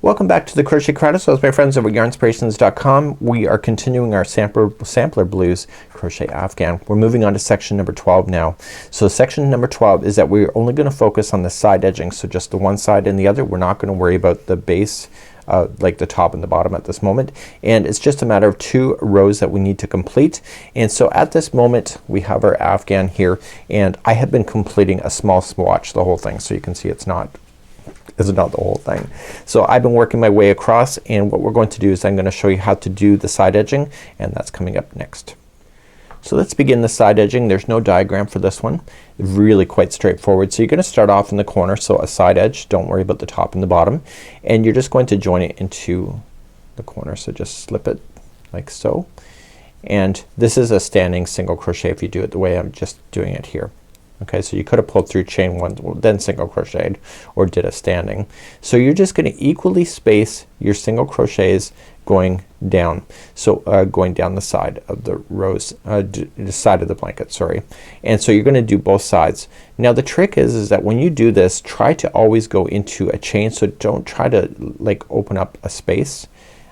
Welcome back to the Crochet Crowd. So, my friends over at yarnspirations.com, we are continuing our Sampler Blues Crochet Afghan. We're moving on to section number 12 now. So section number 12 is that we're only going to focus on the side edging. So just the one side and the other. We're not going to worry about the base, like the top and the bottom at this moment. And it's just a matter of 2 rows that we need to complete. And so at this moment we have our Afghan here, and I have been completing a small swatch the whole thing. So you can see it's not the whole thing. So I've been working my way across, and what we're going to do is I'm going to show you how to do the side edging, and that's coming up next. So let's begin the side edging. There's no diagram for this one. Really quite straightforward. So you're going to start off in the corner, so a side edge. Don't worry about the top and the bottom, and you're just going to join it into the corner. So just slip it like so, and this is a standing single crochet if you do it the way I'm just doing it here. Okay, so you could have pulled through chain 1, then single crocheted, or did a standing. So you're just gonna equally space your single crochets going down. So going down the side of the rows, the side of the blanket, sorry. And so you're gonna do both sides. Now the trick is that when you do this, try to always go into a chain. So don't try to like open up a space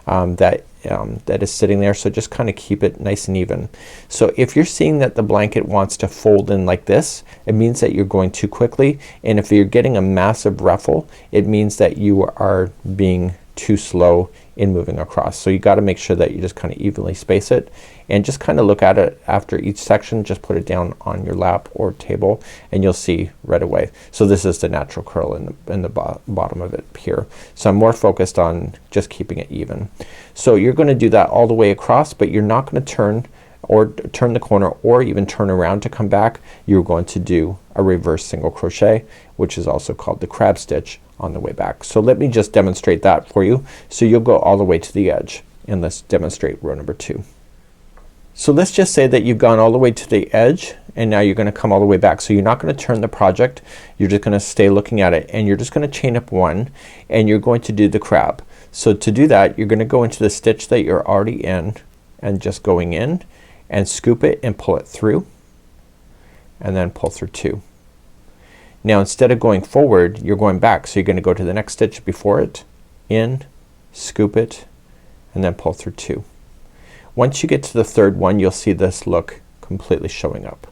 that is sitting there. So just kind of keep it nice and even. So if you're seeing that the blanket wants to fold in like this, it means that you're going too quickly, and if you're getting a massive ruffle, it means that you are being too slow in moving across. So you got to make sure that you just kind of evenly space it, and just kind of look at it after each section. Just put it down on your lap or table and you'll see right away. So this is the natural curl in the bottom of it here. So I'm more focused on just keeping it even. So you're gonna do that all the way across, but you're not gonna turn the corner or even turn around to come back. You're going to do a reverse single crochet, which is also called the crab stitch, on the way back. So let me just demonstrate that for you. So you'll go all the way to the edge, and let's demonstrate row number 2. So let's just say that you've gone all the way to the edge, and now you're gonna come all the way back. So you're not gonna turn the project, you're just gonna stay looking at it, and you're just gonna chain up 1, and you're going to do the crab. So to do that, you're gonna go into the stitch that you're already in, and just going in and scoop it and pull it through, and then pull through 2. Now instead of going forward, you're going back. So you're gonna go to the next stitch before it, in, scoop it, and then pull through 2. Once you get to the 3rd one, you'll see this look completely showing up.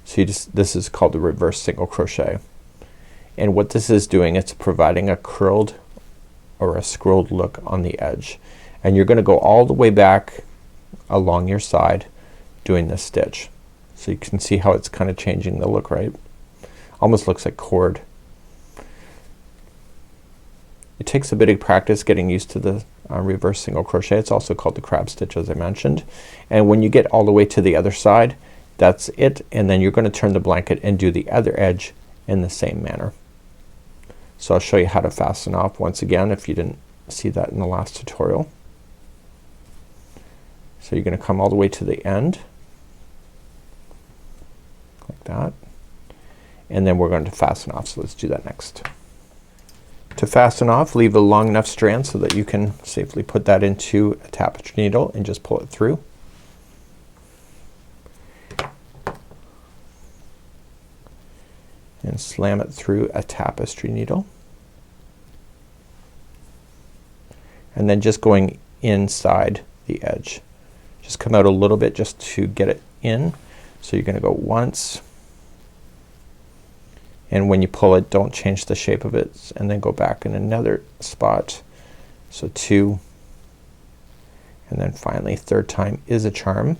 So this is called the reverse single crochet, and what this is doing, it's providing a curled or a scrolled look on the edge, and you're gonna go all the way back along your side doing this stitch. So you can see how it's kind of changing the look, right? Almost looks like cord. It takes a bit of practice getting used to the reverse single crochet. It's also called the crab stitch, as I mentioned. And when you get all the way to the other side, that's it, and then you're gonna turn the blanket and do the other edge in the same manner. So I'll show you how to fasten off once again if you didn't see that in the last tutorial. So you're gonna come all the way to the end like that, and then we're going to fasten off. So let's do that next. To fasten off, leave a long enough strand so that you can safely put that into a tapestry needle and just pull it through. And slam it through a tapestry needle. And then just going inside the edge. Just come out a little bit just to get it in. So you're gonna go once, and when you pull it, don't change the shape of it, and then go back in another spot. So 2, and then finally 3rd time is a charm,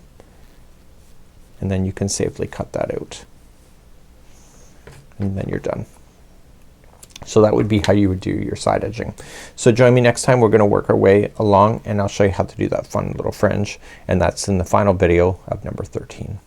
and then you can safely cut that out, and then you're done. So that would be how you would do your side edging. So join me next time. We're gonna work our way along, and I'll show you how to do that fun little fringe, and that's in the final video of number 13.